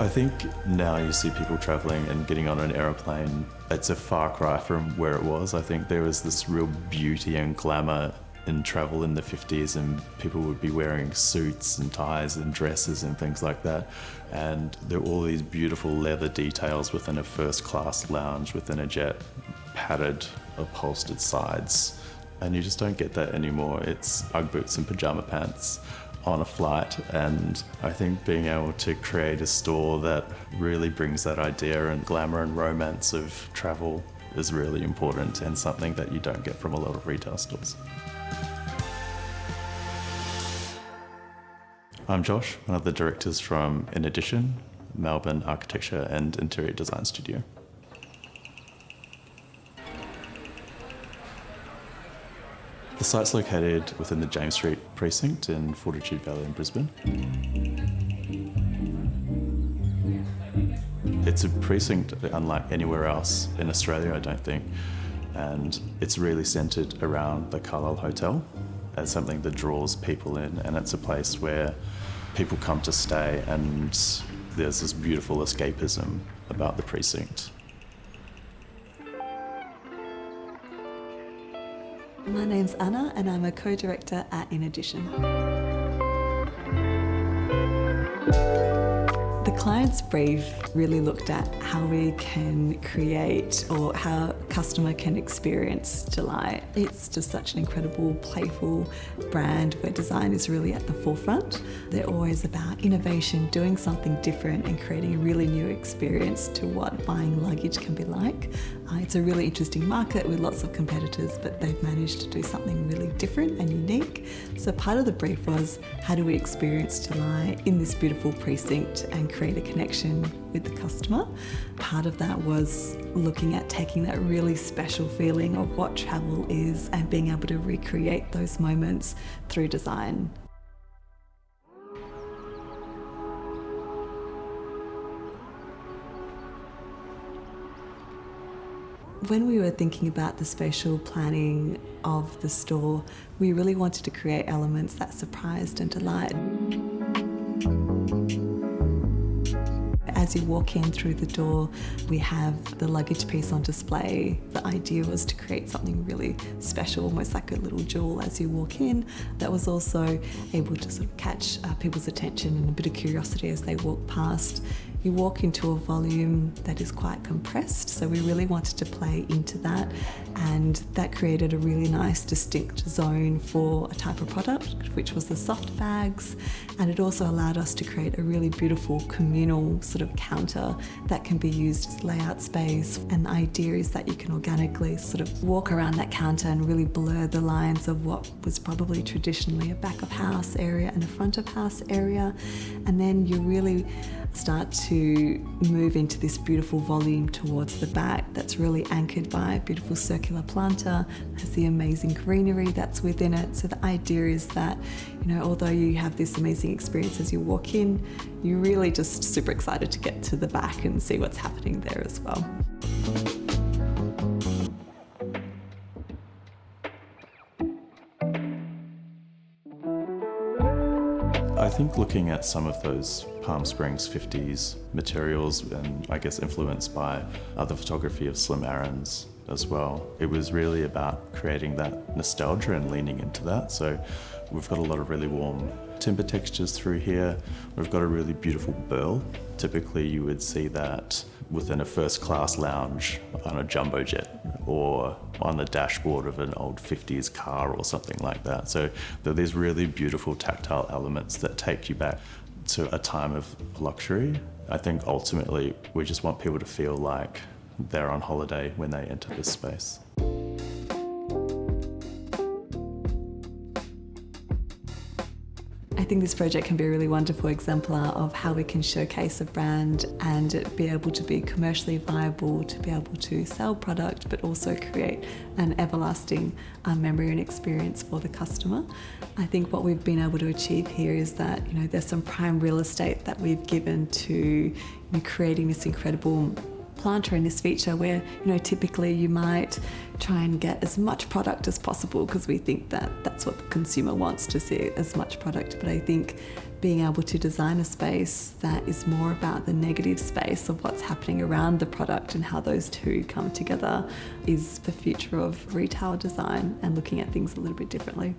I think now you see people travelling and getting on an aeroplane, it's a far cry from where it was. I think there was this real beauty and glamour in travel in the 50s, and people would be wearing suits and ties and dresses and things like that. And there were all these beautiful leather details within a first-class lounge, within a jet, padded, upholstered sides. And you just don't get that anymore. It's Ugg boots and pyjama pants on a flight, and I think being able to create a store that really brings that idea and glamour and romance of travel is really important, and something that you don't get from a lot of retail stores. I'm Josh, one of the directors from In Addition, Melbourne architecture and interior design studio. The site's located within the James Street precinct in Fortitude Valley in Brisbane. It's a precinct unlike anywhere else in Australia, I don't think, and it's really centred around the Carlisle Hotel as something that draws people in, and it's a place where people come to stay, and there's this beautiful escapism about the precinct. My name's Anna and I'm a co-director at In Addition. The client's brief really looked at how we can create, or how customer can experience Ćalić. It's just such an incredible, playful brand where design is really at the forefront. They're always about innovation, doing something different and creating a really new experience to what buying luggage can be like. It's a really interesting market with lots of competitors, but they've managed to do something really different and unique. So part of the brief was, how do we experience Ćalić in this beautiful precinct and create a connection with the customer? Part of that was looking at taking that really special feeling of what travel is and being able to recreate those moments through design. When we were thinking about the spatial planning of the store, we really wanted to create elements that surprised and delighted. As you walk in through the door, we have the luggage piece on display. The idea was to create something really special, almost like a little jewel as you walk in, that was also able to sort of catch people's attention and a bit of curiosity as they walk past. You walk into a volume that is quite compressed, so we really wanted to play into that, and that created a really nice distinct zone for a type of product, which was the soft bags, and it also allowed us to create a really beautiful communal sort of counter that can be used as layout space. And the idea is that you can organically sort of walk around that counter and really blur the lines of what was probably traditionally a back of house area and a front of house area, and then you really start to move into this beautiful volume towards the back that's really anchored by a beautiful circular planter, has the amazing greenery that's within it. So the idea is that, although you have this amazing experience as you walk in, you're really just super excited to get to the back and see what's happening there as well. I think looking at some of those Palm Springs 50s materials, and I guess influenced by other photography of Slim Aarons as well, it was really about creating that nostalgia and leaning into that. So we've got a lot of really warm timber textures through here. We've got a really beautiful burl. Typically you would see that within a first-class lounge on a jumbo jet or on the dashboard of an old 50s car or something like that. So there are these really beautiful tactile elements that take you back to a time of luxury. I think ultimately we just want people to feel like they're on holiday when they enter this space. I think this project can be a really wonderful exemplar of how we can showcase a brand and be able to be commercially viable, to be able to sell product, but also create an everlasting memory and experience for the customer. I think what we've been able to achieve here is that, there's some prime real estate that we've given to creating this incredible planter in this feature where, typically you might try and get as much product as possible because we think that that's what the consumer wants, to see as much product. But I think being able to design a space that is more about the negative space of what's happening around the product and how those two come together is the future of retail design and looking at things a little bit differently.